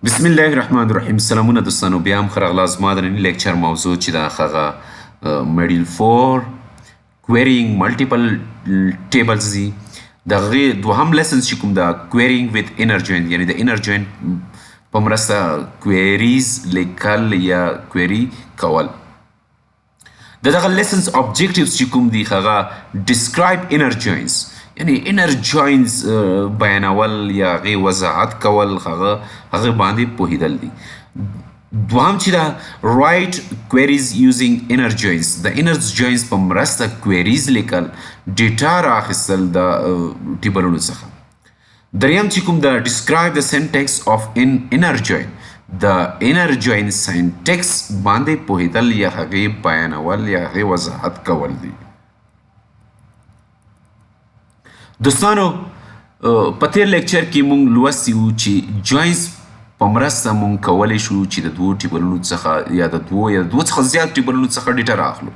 بسم الله الرحمن الرحیم. سلامونه دوستانو، بیا هم ښه راغلاست. زما د ننني لیکچر موضوع چې دا هغه مډیل 4 querying multiple tables دي. د هغې دوهم لیسنس چې کوم دا querying with inner join، یعنی د inner join په مرسته queries لیکل یا query کول. د دغه لیسنس objectives چې کوم دي هغه describe inner joins، یعنی inner joins بیانول یا هغې وضاحت کول، هغه باندې پوهیدل دي. دوهم چې دا write queries using inner joins، د inner joins په مرسته queries لیکل، ډیټا رااخیستل د ټیبلونو څخه. دریم چې کوم دا describe the syntax of inner join، د inner join syntax باندې پوهیدل یا هغې بیانول یا هغې وضاحت کول دي. دوستانو په تیر لیکچر کې مونږ لوستي وو چې جوینز په مرسته مونږ کولی شو چې د دوو ټیبلونو څخه یا د دوو څخه زیات ټیبلونو څخه ډیټا رااخلو.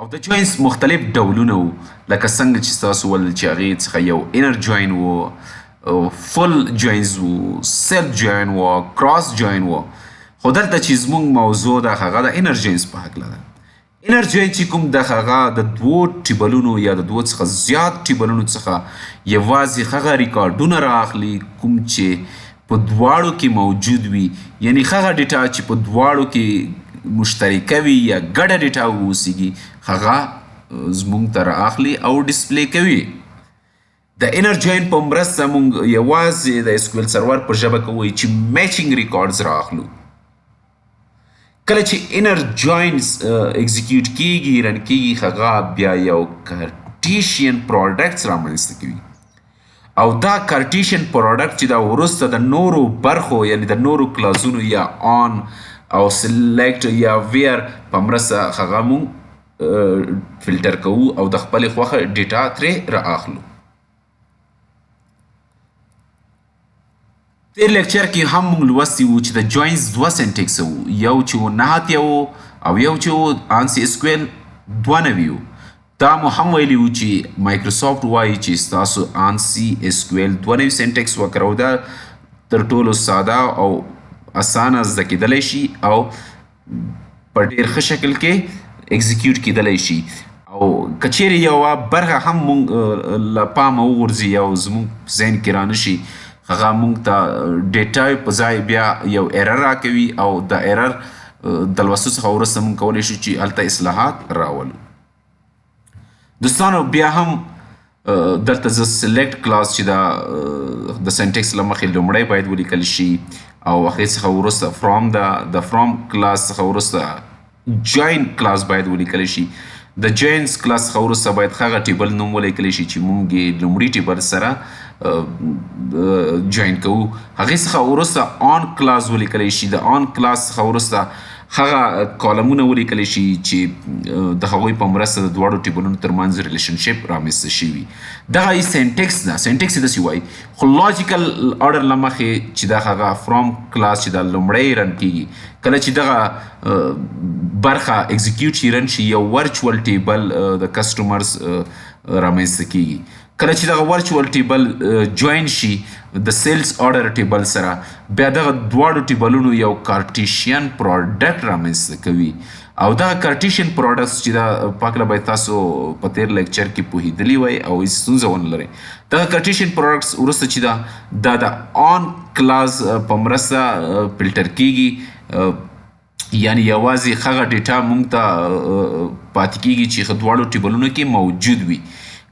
او د جوینز مختلف ډولونه وو، لکه څنګه چې تاسو ولل چې هغې څخه یو انر جوین وو، فل جوینز وو، سیلف جوین وو، کراس جوین وو. خو دلته چې زمونږ موضوع ده هغه د انر جوینز په هکله ده. انر جوین چې کوم د هغه د دوو ټیبلونو یا د دوو څخه زیات ټیبلونو څخه یوازې هغه ریکارډونه رااخلي کوم چې په دواړو کې موجود وي، یعنی هغه ډیټا چې په دواړو کې مشترکه وي یا ګډه ډیټا واوسیږي هغه زموږ ته رااخلي او ډسپلی کوي. د انر جوین په مرسته موږ یوازې د SQL سرور په ژبه کې وایي چې میچینګ ریکارډز رااخلو. کله چې انر جوینز اگزیکیوټ کیږي رن کیږي هغه بیا یو کارټیشین پروډکټس رامنځته کوي، او دا کارټیشین پروډکټ چې دا وروسته د نورو برخو یعنی د نورو کلاسونو یا آن او سلیکټ یا ویر په مرسته هغه مونږ فلټر کوو او د خپلې خوښه ډیټا ترې رااخلو. تیر لیکچر کې هم موږ لوستي وو چې د جوینز دوه سینټیکس وو، یو چې و نهاتیه وو او یو چې و آنسی اسکویل 92 وو. دا مو هم ویلي وو چې مایکروسافټ وایي چې ستاسو آنسی اسکویل 92 سینټیکس وکاروئ، دا تر ټولو ساده او اسانه زده کیدلی شي او په ډېر ښه شکل کې اگزیکیوټ کیدلی شي. او که چیرې یوه برخه هم موږ له پامه وغورځي او زموږ ذهن کې رانشي، هغه مونږ ته ډیټا په ځای بیا یو ایرر راکوي او د ایرر د لوستو څخه وروسته مونږ کولی شو چې هلته اصلاحات راولو. دوستانو بیا هم دلته زه سلیکټ کلاس چې د سینټیکس له مخې لومړی باید ولیکل شي او هغې څخه وروسته فرام د فرام کلاس څخه وروسته جوین کلاس باید ولیکل شي. د جوینز کلاس څخه وروسته باید هغه ټیبل نوم ولیکلی شي چې مونږ یې لومړي ټیبل سره جوین کوو. هغې څخه وروسته آن کلاس ولیکلی شي، د آن کلاس څخه وروسته هغه کالمونه ولیکلی شي چې د هغوی په مرسته د دواړو ټیبلونو ترمنځ ریلیشنشپ رامنځته شوي. دغه یې سینټیکس ده، سینټیکس یې داسې وایي. خو لاجیکل اډر له مخې چې دا هغه فرام کلاس چې دا لومړی رن کیږي، کله چې دغه برخه اگزیکیوټ شي رن شي، یو ورچوال ټیبل د کسټمرز رامنځته کیږي. کله چې دغه ورچوال ټیبل جوین شي د سیلز آرډر ټیبل سره، بیا دغه دواړو ټیبلونو یو کارټیشین پروډکټ رامنځته کوي. او دغه کارټیشین پروډکټس چې دا په هکله باید تاسو په تیر لیکچر کې پوهیدلی وئ او هېڅ ستونزه ونه لرئ. دغه کارټیشین پروډکټس وروسته چې دا د آن کلاس په مرسته فلټر کیږي، یعنی یوازې هغه ډیټا موږ ته پاتې کیږي چې دواړو ټیبلونو کې موجود وي.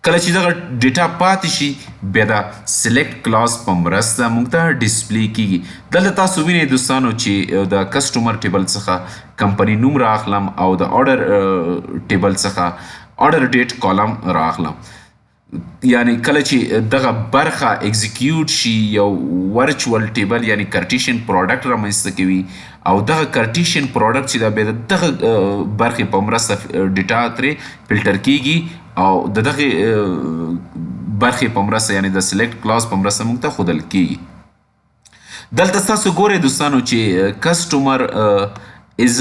کله چې دغه ډیټا پاتې شي بیا د سلیکټ کلاس په مرسته موږ ته ډسپلی کیږي. دلته تاسو وینئ دوستانو چې د کسټمر ټیبل څخه کمپنی نوم رااخلم او د آرډر ټیبل څخه آرډر ډیټ کالم رااخلم. یعنی کله چې دغه برخه اگزیکیوټ شي یو ورچوال ټیبل یعنی کارټیشین پروډکټ رامنځته کوي، او دغه کارټیشین پروډکټ چې دا بیا د دغه برخې په مرسته ډیټا ترې فلټر کیږي او د دغه برخې په مرسته یعنی د سلیکټ کلاس په مرسته موږ ته ښودل کیږي. دلته تاسو ګورئ دوستانو چې کسټمر از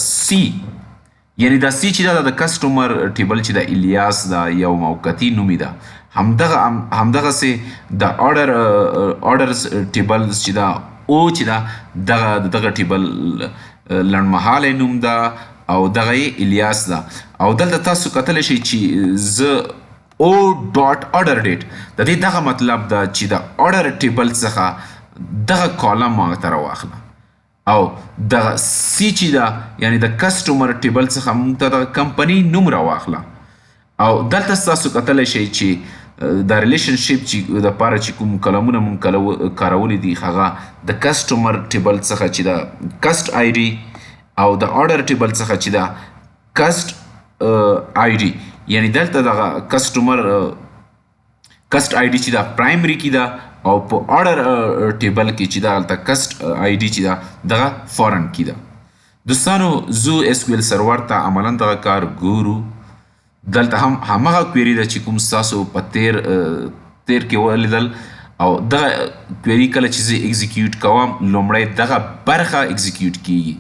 سی، یعنی دا سی چې دا د کسټمر ټیبل چې د الیاس دا یو موقتی نومي ده، همدغسې د آرډرز ټیبل چې دا او چې دا دغه ټیبل لنډمهالی نوم ده او دغه یې الیاس ده. او دلته تاسو کتلی شئ چې زه او ډاټ order date د دې دغه مطلب ده چې د order ټیبل څخه دغه کالم ما ته راواخله او دغه سی چې ده یعنی د کسټمر ټیبل څخه موږ ته د کمپنۍ نوم راواخله. او دلته تاسو کتلی شئ چې د ریلیشنشپ چې دپاره چې کوم کلمونه موږ کارولی دي هغه د کسټمر ټیبل څخه چې ده کسټ آی ډي او د order ټیبل څخه چې ده کسټ آی ډي یعنی دلته دغه کسټمر کسټ آی ډي چې ده پرایمري کې ده او په order ټیبل کې چې ده هلته کسټ آی ډي چې ده دغه فارن کې ده. دوستانو زو اس کیو ایل سرور ته عملا دغه کار ګورو. دلته هم همغه کویری ده چې کوم ستاسو په تیر کې ولیدل او دغه کویری کله چې زه اکزیکیوټ کوم لومړی دغه برخه اکزیکیوټ کیږي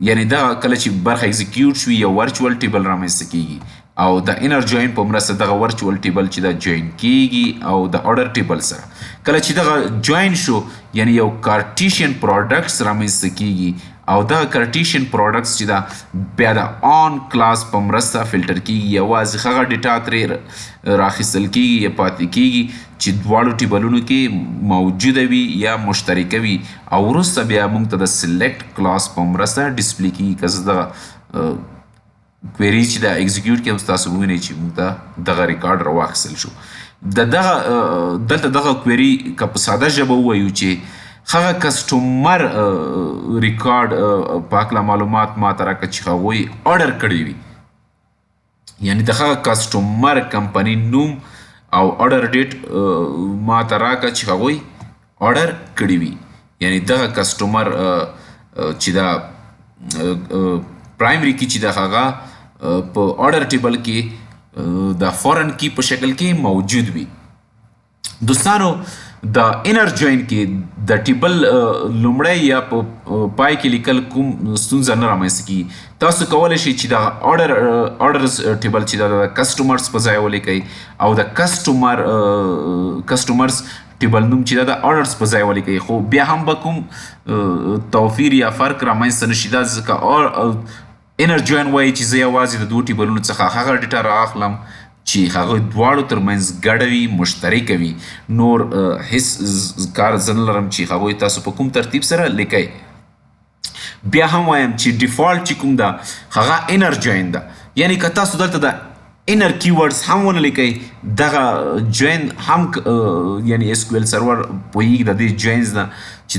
یعنی دغه کله چې برخه اکزیکیوټ شوي یو ورچوال ټیبل رامنځته کیږي او د انر جوین په مرسته دغه ورچوال ټیبل چې دا جوین کیږي او د order ټیبل سره کله چې دغه جوین شو یعنی یو کارټیشین پروډکټس رامنځته کیږي او دغه کارټیشین پروډکټس چې دا بیا د آن کلاس په مرسته فلټر کیږي یوازې هغه ډیټا ترې راخیستل کیږي یا پاتې کیږي چې دواړو ټیبلونو کې موجوده وي یا مشترکه وي او وروسته بیا موږ ته د سلیکټ کلاس په مرسته ډسپلی کیږي که زه دغه کویری چې دا اکزیکیوټ کوم تاسو ووینئ چې موږ ته دغه ریکارډ راواخیستل شو. دلته دغه کویری که په ساده ژبه ووایو چې هغه کسټمر ریکارډ په هکله معلومات ما ته راکړه چې هغوی order کړی وي یعنی د هغه کسټمر کمپنۍ نوم او order date ما ته راکړه چې هغوی order کړی وي یعنی دغه کسټمر چې دا پرایمري کې چې د هغه په order ټیبل کې د فورن کی په شکل کې موجود وي. دوستانو د انر جوین کې د ټیبل لومړی یا په پای کې لیکل کوم ستونزه نه رامنځته کیږي. تاسو کولی شئ چې د orderز ټیبل چې د کسټمرز په ځای ولیکئ او د کسټمرز ټیبل نوم چې دا د orderز په ځای ولیکئ خو بیا هم به کوم توفیر یا فرق رامنځته نشي دا ځکه انر جوین وایي چې زه یوازې د دوو ټیبلونو څخه هغه ډیټا رااخلم چې هغه دواړو ترمنځ ګډه وي مشترکه وي نور هیڅ کار زه نه لرم چې هغوی تاسو په کوم ترتیب سره لیکئ. بیا هم وایم چې ډیفالټ چې کوم ده هغه انر جوین ده یعنی که تاسو دلته د انر کیورډز هم ونه لیکئ دغه جوین هم یعنی اس کیو ایل سرور پوهیږي د دې جوینز نه چې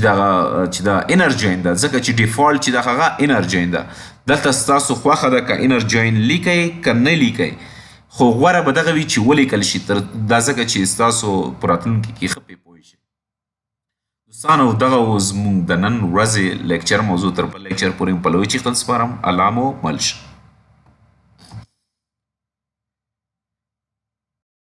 دا انر جوین ده ځکه چې ډیفالټ چې ده هغه انر جوین ده. دلته ستاسو خوښه ده که انر جوین لیکئ که نه لیکئ خو غوره به دغه وي چې ولیکل شي دا ځکه چې ستاسو په راتلونکي کې ښه پرې پوه شئ. دوستانو دغه و زموږ د نن ورځې لیکچر موضوع تر بل لیکچر پورې په لوی چیښتن سپارم. الله مو مل شه.